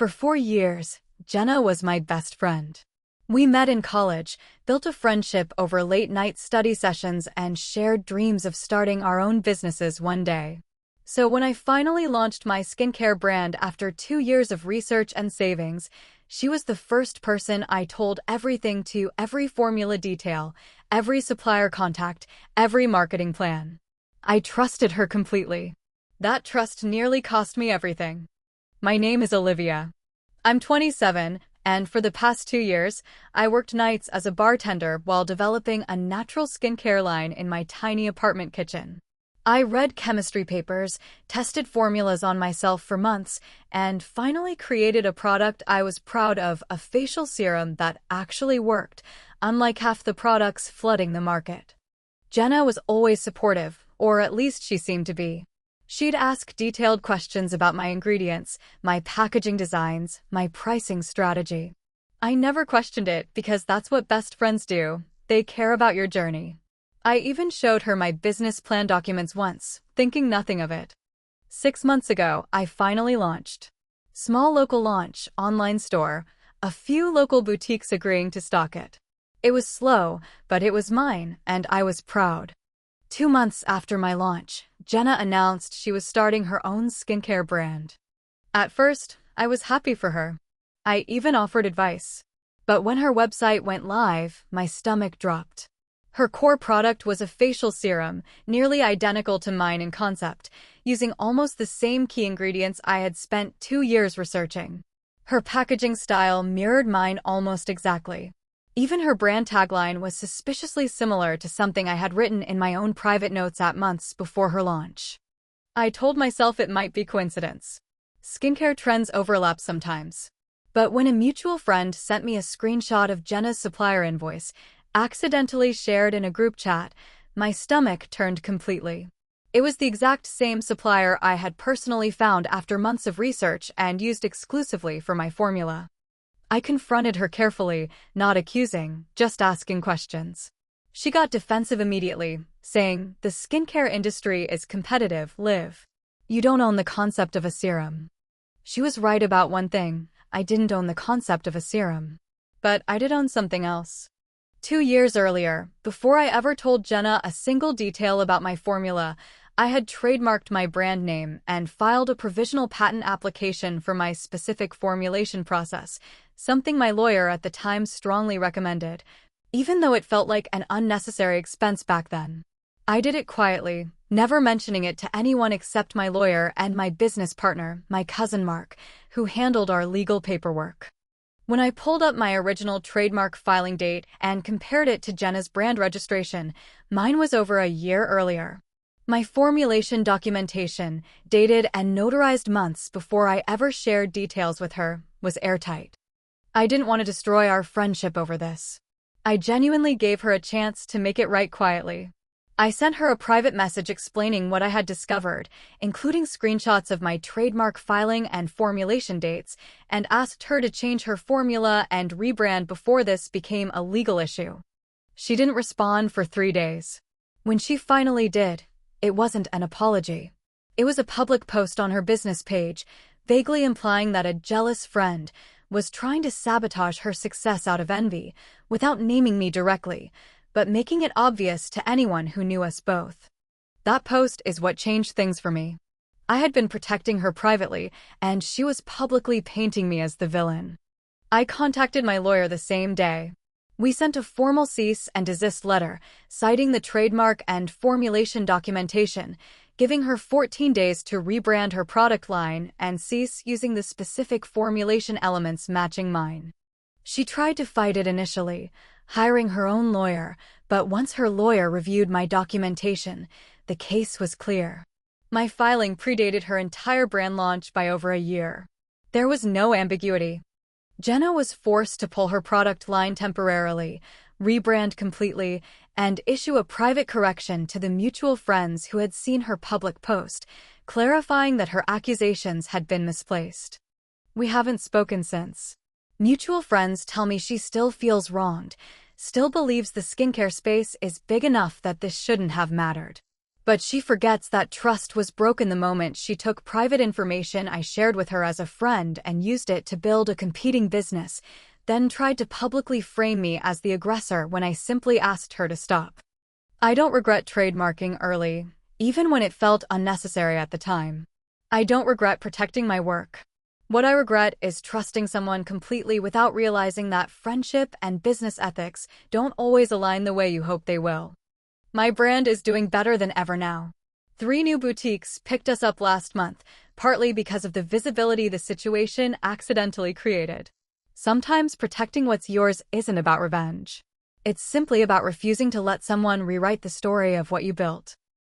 For 4 years, Jenna was my best friend. We met in college, built a friendship over late-night study sessions, and shared dreams of starting our own businesses one day. So when I finally launched my skincare brand after 2 years of research and savings, she was the first person I told everything to, every formula detail, every supplier contact, every marketing plan. I trusted her completely. That trust nearly cost me everything. My name is Olivia. I'm 27, and for the past 2 years, I worked nights as a bartender while developing a natural skincare line in my tiny apartment kitchen. I read chemistry papers, tested formulas on myself for months, and finally created a product I was proud of, a facial serum that actually worked, unlike half the products flooding the market. Jenna was always supportive, or at least she seemed to be. She'd ask detailed questions about my ingredients, my packaging designs, my pricing strategy. I never questioned it because that's what best friends do. They care about your journey. I even showed her my business plan documents once, thinking nothing of it. 6 months ago, I finally launched. Small local launch, online store, a few local boutiques agreeing to stock it. It was slow, but it was mine, and I was proud. 2 months after my launch, Jenna announced she was starting her own skincare brand. At first, I was happy for her. I even offered advice. But when her website went live, my stomach dropped. Her core product was a facial serum, nearly identical to mine in concept, using almost the same key ingredients I had spent 2 years researching. Her packaging style mirrored mine almost exactly. Even her brand tagline was suspiciously similar to something I had written in my own private notes at months before her launch. I told myself it might be coincidence. Skincare trends overlap sometimes. But when a mutual friend sent me a screenshot of Jenna's supplier invoice, accidentally shared in a group chat, my stomach turned completely. It was the exact same supplier I had personally found after months of research and used exclusively for my formula. I confronted her carefully, not accusing, just asking questions. She got defensive immediately, saying, "The skincare industry is competitive, Liv. You don't own the concept of a serum." She was right about one thing: I didn't own the concept of a serum. But I did own something else. 2 years earlier, before I ever told Jenna a single detail about my formula, I had trademarked my brand name and filed a provisional patent application for my specific formulation process, something my lawyer at the time strongly recommended, even though it felt like an unnecessary expense back then. I did it quietly, never mentioning it to anyone except my lawyer and my business partner, my cousin Mark, who handled our legal paperwork. When I pulled up my original trademark filing date and compared it to Jenna's brand registration, mine was over a year earlier. My formulation documentation, dated and notarized months before I ever shared details with her, was airtight. I didn't want to destroy our friendship over this. I genuinely gave her a chance to make it right quietly. I sent her a private message explaining what I had discovered, including screenshots of my trademark filing and formulation dates, and asked her to change her formula and rebrand before this became a legal issue. She didn't respond for 3 days. When she finally did, it wasn't an apology. It was a public post on her business page, vaguely implying that a jealous friend was trying to sabotage her success out of envy, without naming me directly, but making it obvious to anyone who knew us both. That post is what changed things for me. I had been protecting her privately, and she was publicly painting me as the villain. I contacted my lawyer the same day. We sent a formal cease and desist letter, citing the trademark and formulation documentation, giving her 14 days to rebrand her product line and cease using the specific formulation elements matching mine. She tried to fight it initially, hiring her own lawyer, but once her lawyer reviewed my documentation, the case was clear. My filing predated her entire brand launch by over a year. There was no ambiguity. Jenna was forced to pull her product line temporarily, rebrand completely, and issue a private correction to the mutual friends who had seen her public post, clarifying that her accusations had been misplaced. We haven't spoken since. Mutual friends tell me she still feels wronged, still believes the skincare space is big enough that this shouldn't have mattered. But she forgets that trust was broken the moment she took private information I shared with her as a friend and used it to build a competing business, then tried to publicly frame me as the aggressor when I simply asked her to stop. I don't regret trademarking early, even when it felt unnecessary at the time. I don't regret protecting my work. What I regret is trusting someone completely without realizing that friendship and business ethics don't always align the way you hope they will. My brand is doing better than ever now. 3 new boutiques picked us up last month, partly because of the visibility the situation accidentally created. Sometimes protecting what's yours isn't about revenge. It's simply about refusing to let someone rewrite the story of what you built.